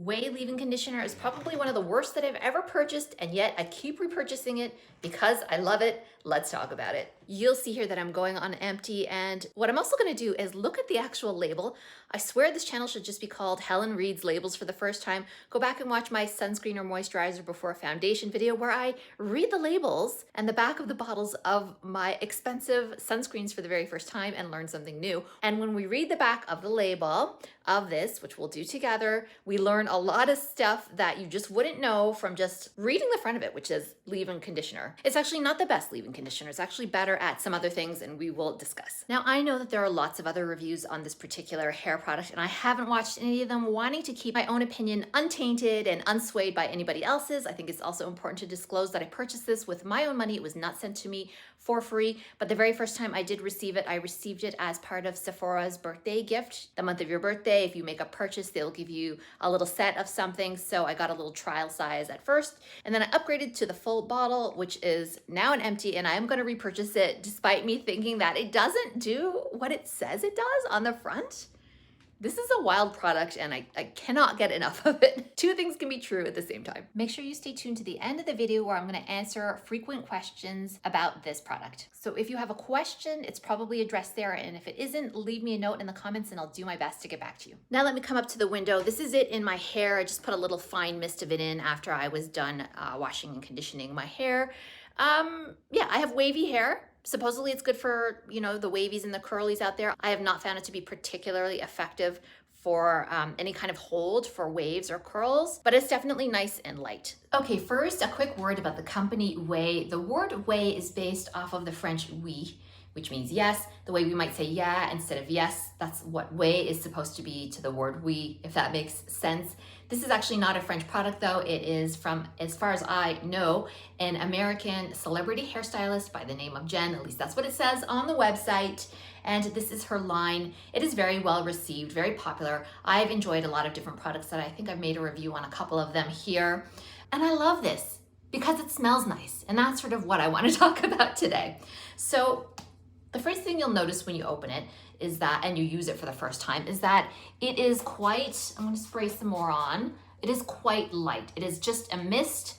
Ouai leave-in conditioner is probably one of the worst that I've ever purchased, and yet I keep repurchasing it because I love it. Let's talk about it. You'll see here that I'm going on empty, and what I'm also going to do is look at the actual label. I swear this channel should just be called Helen Reads Labels for the first time. Go back and watch my sunscreen or moisturizer before a foundation video where I read the labels and the back of the bottles of my expensive sunscreens for the very first time and learn something new. And when we read the back of the label of this, which we'll do together, we learn a lot of stuff that you just wouldn't know from just reading the front of it, which says leave-in conditioner. It's actually not the best leave-in conditioner. It's actually better at some other things, and we will discuss. Now, I know that there are lots of other reviews on this particular hair product, and I haven't watched any of them, wanting to keep my own opinion untainted and unswayed by anybody else's. I think it's also important to disclose that I purchased this with my own money. It was not sent to me for free, but the very first time I did receive it, I received it as part of Sephora's birthday gift. The month of your birthday, if you make a purchase, they'll give you a little set of something. So I got a little trial size at first, and then I upgraded to the full bottle, which is now an empty, and I am going to repurchase it despite me thinking that it doesn't do what it says it does on the front. This is a wild product, and I cannot get enough of it. Two things can be true at the same time. Make sure you stay tuned to the end of the video where I'm going to answer frequent questions about this product. So if you have a question, it's probably addressed there, and if it isn't, leave me a note in the comments and I'll do my best to get back to you. Now let me come up to the window. This is it in my hair. I just put a little fine mist of it in after I was done washing and conditioning my hair. Yeah, I have wavy hair. Supposedly it's good for, you know, the wavies and the curlies out there. I have not found it to be particularly effective for any kind of hold for waves or curls, but it's definitely nice and light. Okay, first, a quick word about the company Ouai. The word Ouai is based off of the French oui, which means yes, the way we might say yeah instead of yes. That's what Ouai is supposed to be to the word oui, if that makes sense. This is actually not a French product though. It is from, as far as I know, an American celebrity hairstylist by the name of Jen. At least that's what it says on the website. And this is her line. It is very well received, very popular. I've enjoyed a lot of different products that I think I've made a review on a couple of them here. And I love this because it smells nice. And that's sort of what I want to talk about today. So the first thing you'll notice when you open it is that, and you use it for the first time, is that it is quite, I'm going to spray some more on. It is quite light. It is just a mist.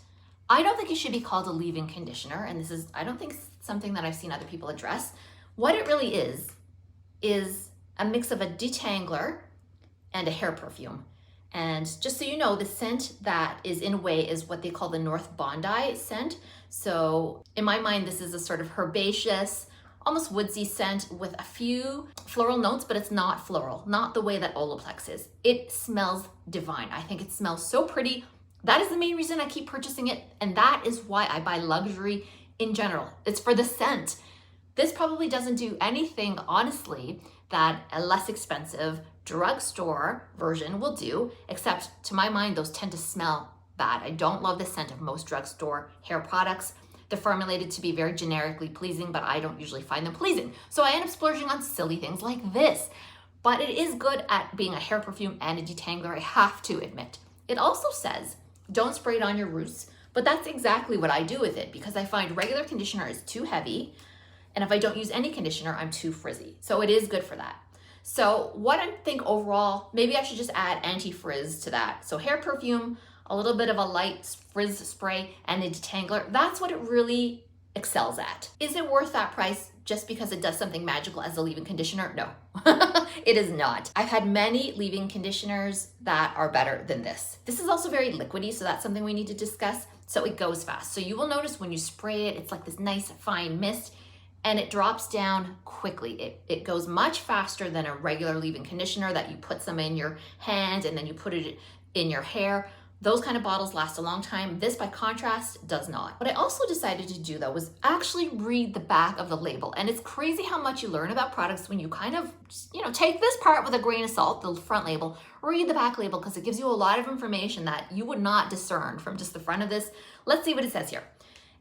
I don't think it should be called a leave-in conditioner. And this is, I don't think something that I've seen other people address. What it really is a mix of a detangler and a hair perfume. And just so you know, the scent that is in Ouai is what they call the North Bondi scent. So in my mind, this is a sort of herbaceous, almost woodsy scent with a few floral notes, but it's not floral, not the way that Olaplex is. It smells divine. I think it smells so pretty. That is the main reason I keep purchasing it, and that is why I buy luxury in general. It's for the scent. This probably doesn't do anything, honestly, that a less expensive drugstore version will do, except to my mind, those tend to smell bad. I don't love the scent of most drugstore hair products. They're formulated to be very generically pleasing, but I don't usually find them pleasing. So I end up splurging on silly things like this. But it is good at being a hair perfume and a detangler, I have to admit. It also says, don't spray it on your roots, but that's exactly what I do with it because I find regular conditioner is too heavy, and if I don't use any conditioner, I'm too frizzy. So it is good for that. So what I think overall, maybe I should just add anti-frizz to that. So hair perfume, a little bit of a light frizz spray, and a detangler. That's what it really excels at. Is it worth that price just because it does something magical as a leave-in conditioner? No, it is not. I've had many leave-in conditioners that are better than this. This is also very liquidy, so that's something we need to discuss. So it goes fast. So you will notice when you spray it, it's like this nice fine mist, and it drops down quickly. It goes much faster than a regular leave-in conditioner that you put some in your hand and then you put it in your hair. Those kind of bottles last a long time. This, by contrast, does not. What I also decided to do, though, was actually read the back of the label. And it's crazy how much you learn about products when you kind of, take this part with a grain of salt, the front label, read the back label, because it gives you a lot of information that you would not discern from just the front of this. Let's see what it says here.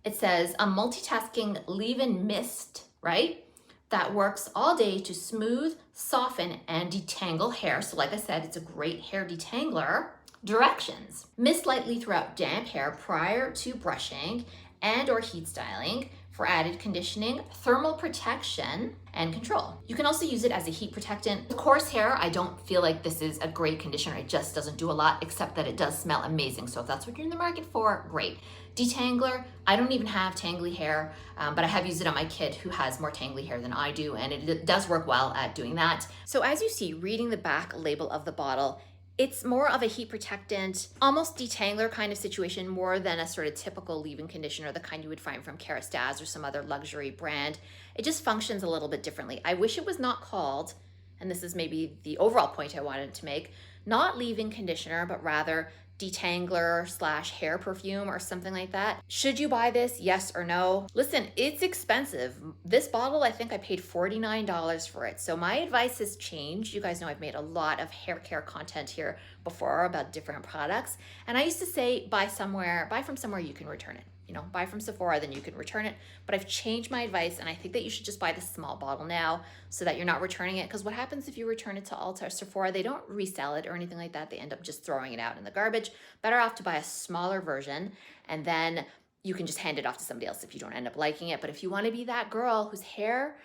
It says a multitasking leave-in mist, right? That works all day to smooth, soften, and detangle hair. So like I said, it's a great hair detangler. Directions: mist lightly throughout damp hair prior to brushing and or heat styling. for added conditioning, thermal protection, and control. You can also use it as a heat protectant. The coarse hair, I don't feel like this is a great conditioner. It just doesn't do a lot, except that it does smell amazing. So if that's what you're in the market for, great. Detangler, I don't even have tangly hair, but I have used it on my kid who has more tangly hair than I do, and it does work well at doing that. So as you see, reading the back label of the bottle, it's more of a heat protectant, almost detangler kind of situation, more than a sort of typical leave-in conditioner, the kind you would find from Kerastase or some other luxury brand. It just functions a little bit differently. I wish it was not called, and this is maybe the overall point I wanted to make, not leave-in conditioner, but rather detangler / hair perfume or something like that. Should you buy this? Yes or no? Listen, it's expensive. This bottle, I think I paid $49 for it. So my advice has changed. You guys know I've made a lot of hair care content here before about different products. And I used to say, buy from somewhere you can return it. You know, buy from Sephora, then you can return it. But I've changed my advice, and I think that you should just buy the small bottle now so that you're not returning it. Because what happens if you return it to Ulta or Sephora, they don't resell it or anything like that. They end up just throwing it out in the garbage. Better off to buy a smaller version, and then you can just hand it off to somebody else if you don't end up liking it. But if you want to be that girl whose hair,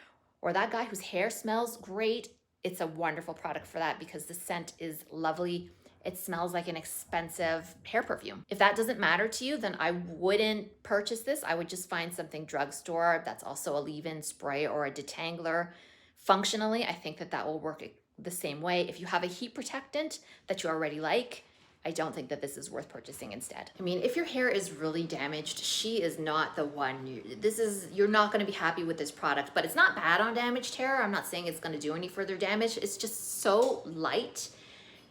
or that guy whose hair smells great, it's a wonderful product for that because the scent is lovely. It smells like an expensive hair perfume. If that doesn't matter to you, then I wouldn't purchase this. I would just find something drugstore that's also a leave-in spray or a detangler. Functionally, I think that will work the same way. If you have a heat protectant that you already like, I don't think that this is worth purchasing instead. I mean, if your hair is really damaged, she is not the one. You're not going to be happy with this product, but it's not bad on damaged hair. I'm not saying it's going to do any further damage. It's just so light.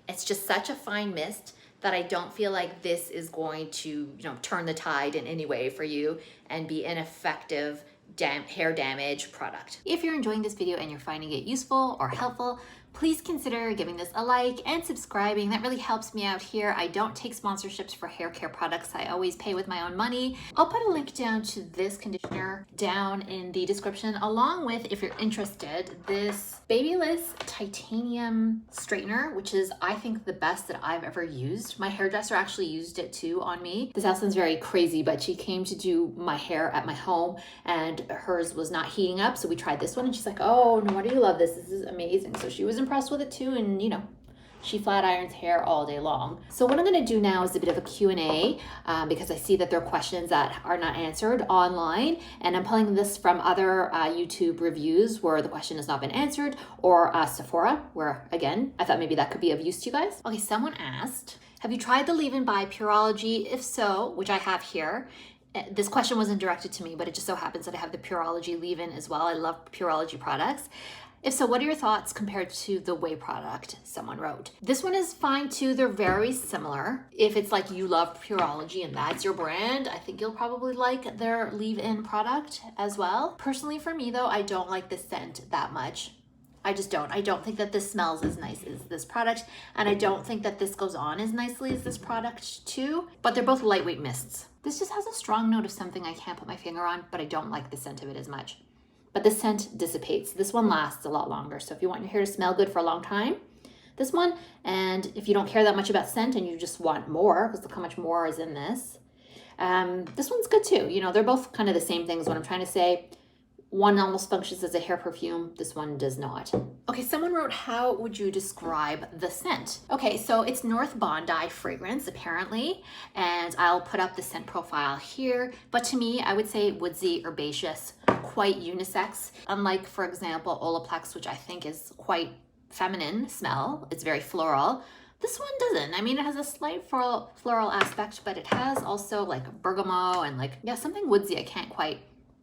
It's just such a fine mist that I don't feel like this is going to, turn the tide in any way for you and be an effective hair damage product. If you're enjoying this video and you're finding it useful or helpful, please consider giving this a like and subscribing. That really helps me out here. I don't take sponsorships for hair care products. I always pay with my own money. I'll put a link down to this conditioner down in the description, along with, if you're interested, this Babyless titanium straightener, which is, I think, the best that I've ever used. My hairdresser actually used it too on me. This sounds very crazy, but she came to do my hair at my home and hers was not heating up. So we tried this one and she's like, oh, no wonder you love this. This is amazing. So she was impressed with it too, and she flat irons hair all day long. So what I'm going to do now is a bit of a Q&A because I see that there are questions that are not answered online, and I'm pulling this from other YouTube reviews where the question has not been answered, or Sephora, where again I thought maybe that could be of use to you guys. Okay, someone asked, have you tried the leave-in by Pureology? If so, which I have here. This question wasn't directed to me, but it just so happens that I have the Pureology leave-in as well. I love Pureology products. If so, what are your thoughts compared to the Ouai product? Someone wrote. This one is fine too. They're very similar. If it's like you love Pureology and that's your brand, I think you'll probably like their leave-in product as well. Personally, for me though, I don't like the scent that much. I just don't. I don't think that this smells as nice as this product, and I don't think that this goes on as nicely as this product too, but they're both lightweight mists. This just has a strong note of something I can't put my finger on, but I don't like the scent of it as much. But the scent dissipates. This one lasts a lot longer. So if you want your hair to smell good for a long time, this one, and if you don't care that much about scent and you just want more, because look how much more is in this, this one's good too. They're both kind of the same things. What I'm trying to say, one almost functions as a hair perfume. This one does not. Okay, someone wrote, how would you describe the scent? Okay, so it's North Bondi fragrance, apparently, and I'll put up the scent profile here. But to me, I would say woodsy, herbaceous, quite unisex. Unlike, for example, Olaplex, which I think is quite feminine smell. It's very floral. This one doesn't. I mean, it has a slight floral aspect, but it has also like bergamot and something woodsy I can't quite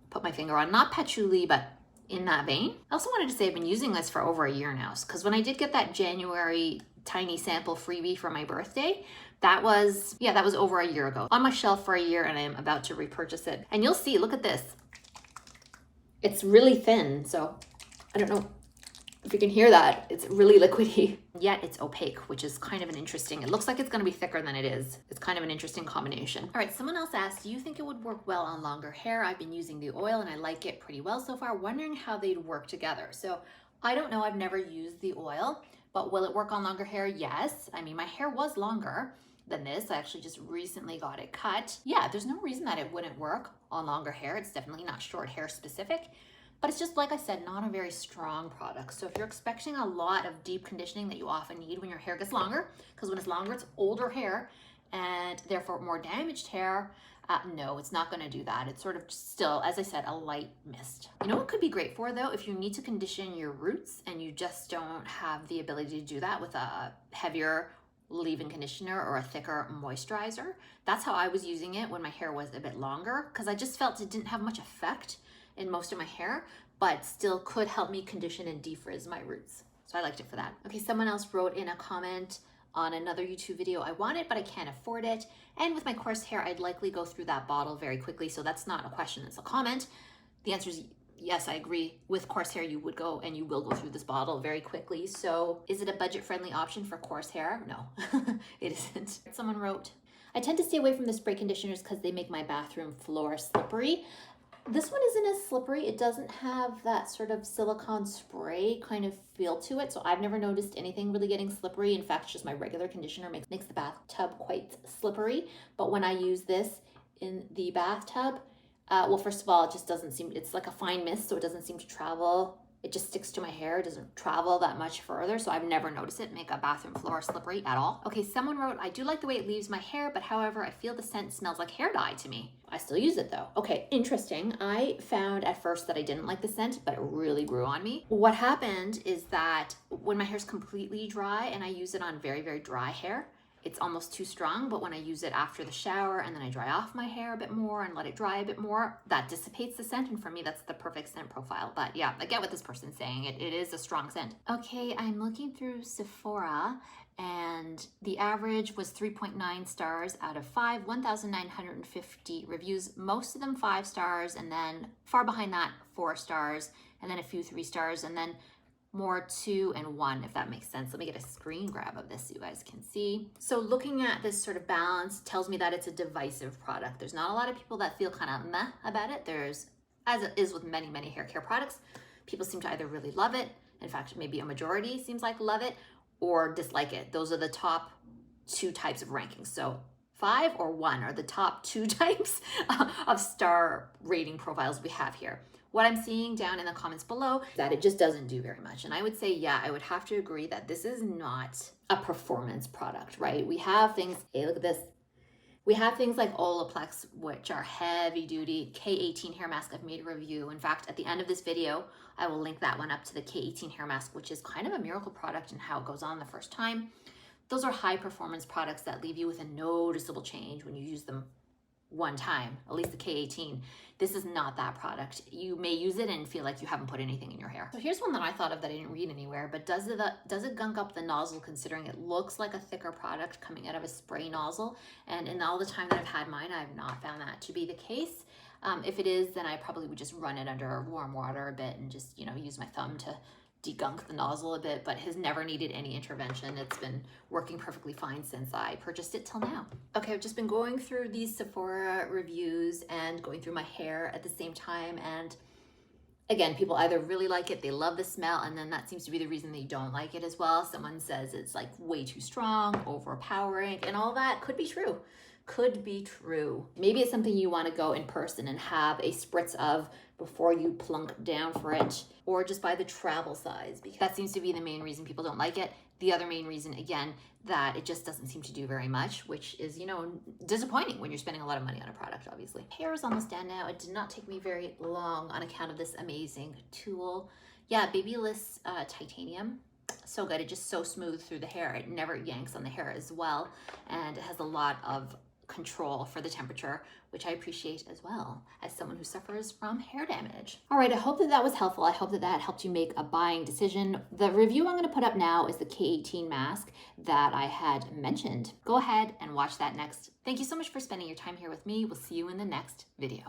put my finger on. Not patchouli, but in that vein. I also wanted to say I've been using this for over a year now, because when I did get that January tiny sample freebie for my birthday, that was over a year ago. On my shelf for a year, and I am about to repurchase it. And you'll see, look at this. It's really thin, so I don't know if you can hear that. It's really liquidy, yet it's opaque, which is kind of an interesting, it looks like it's gonna be thicker than it is. It's kind of an interesting combination. All right, someone else asked, do you think it would work well on longer hair? I've been using the oil and I like it pretty well so far, wondering how they'd work together. So I don't know, I've never used the oil, but will it work on longer hair? Yes. I mean, my hair was longer, than this. I actually just recently got it cut. Yeah, there's no reason that it wouldn't work on longer hair. It's definitely not short hair specific, but it's just, like I said, not a very strong product. So if you're expecting a lot of deep conditioning that you often need when your hair gets longer, because when it's longer, it's older hair and therefore more damaged hair, no, it's not gonna do that. It's sort of still, as I said, a light mist. You know what could be great for though? If you need to condition your roots and you just don't have the ability to do that with a heavier leave-in conditioner or a thicker moisturizer. That's how I was using it when my hair was a bit longer, because I just felt it didn't have much effect in most of my hair, but still could help me condition and defrizz my roots. So I liked it for that. Okay, someone else wrote in a comment on another YouTube video, I want it, but I can't afford it. And with my coarse hair, I'd likely go through that bottle very quickly. So that's not a question, it's a comment. The answer is yes, I agree. With coarse hair, you would go and you will go through this bottle very quickly. So is it a budget-friendly option for coarse hair? No, it isn't. Someone wrote, I tend to stay away from the spray conditioners because they make my bathroom floor slippery. This one isn't as slippery. It doesn't have that sort of silicone spray kind of feel to it. So I've never noticed anything really getting slippery. In fact, just my regular conditioner makes the bathtub quite slippery. But when I use this in the bathtub, well, first of all, it just doesn't seem, it's like a fine mist, so it doesn't seem to travel. It just sticks to my hair. It doesn't travel that much further. So I've never noticed it make a bathroom floor slippery at all. Okay, someone wrote, I do like the way it leaves my hair, but however, I feel the scent smells like hair dye to me. I still use it though. Okay, interesting. I found at first that I didn't like the scent, but it really grew on me. What happened is that when my hair's completely dry and I use it on very, very dry hair, it's almost too strong, but when I use it after the shower and then I dry off my hair a bit more and let it dry a bit more, that dissipates the scent. And for me, that's the perfect scent profile. But yeah, I get what this person's saying. It is a strong scent. Okay, I'm looking through Sephora and the average was 3.9 stars out of 5, 1,950 reviews, most of them 5 stars, and then far behind that, 4 stars, and then a few 3 stars, and then more 2 and 1, if that makes sense. Let me get a screen grab of this so you guys can see. So looking at this sort of balance tells me that it's a divisive product. There's not a lot of people that feel kind of meh about it. There's, as it is with many, many hair care products, people seem to either really love it, in fact, maybe a majority seems like love it, or dislike it. Those are the top 2 types of rankings. So 5 or 1 are the top 2 types of star rating profiles we have here. What I'm seeing down in the comments below is that it just doesn't do very much. And I would say, yeah, I would have to agree that this is not a performance product, right? We have things, hey, look at this. We have things like Olaplex, which are heavy duty. K18 hair mask, I've made a review. In fact, at the end of this video, I will link that one up to the K18 hair mask, which is kind of a miracle product in how it goes on the first time. Those are high performance products that leave you with a noticeable change when you use them one time, at least the K18. This is not that product. You may use it and feel like you haven't put anything in your hair. So here's one that I thought of that I didn't read anywhere, but does it gunk up the nozzle, considering it looks like a thicker product coming out of a spray nozzle? And in all the time that I've had mine, I've not found that to be the case. If it is, then I probably would just run it under warm water a bit and just, you know, use my thumb to degunk the nozzle a bit, but has never needed any intervention. It's been working perfectly fine since I purchased it till now. Okay, I've just been going through these Sephora reviews and going through my hair at the same time. And again, people either really like it, they love the smell, and then that seems to be the reason they don't like it as well. Someone says it's like way too strong, overpowering, and all that could be true. Could be true. Maybe it's something you want to go in person and have a spritz of before you plunk down for it, or just buy the travel size, because that seems to be the main reason people don't like it. The other main reason, again, that it just doesn't seem to do very much, which is, you know, disappointing when you're spending a lot of money on a product, obviously. Hair is almost done now. It did not take me very long on account of this amazing tool. Yeah, Babyless titanium. So good. It's just so smooth through the hair. It never yanks on the hair as well. And it has a lot of control for the temperature, which I appreciate as well as someone who suffers from hair damage. All right, I hope that that was helpful. I hope that that helped you make a buying decision. The review I'm going to put up now is the K18 mask that I had mentioned. Go ahead and watch that next. Thank you so much for spending your time here with me. We'll see you in the next video.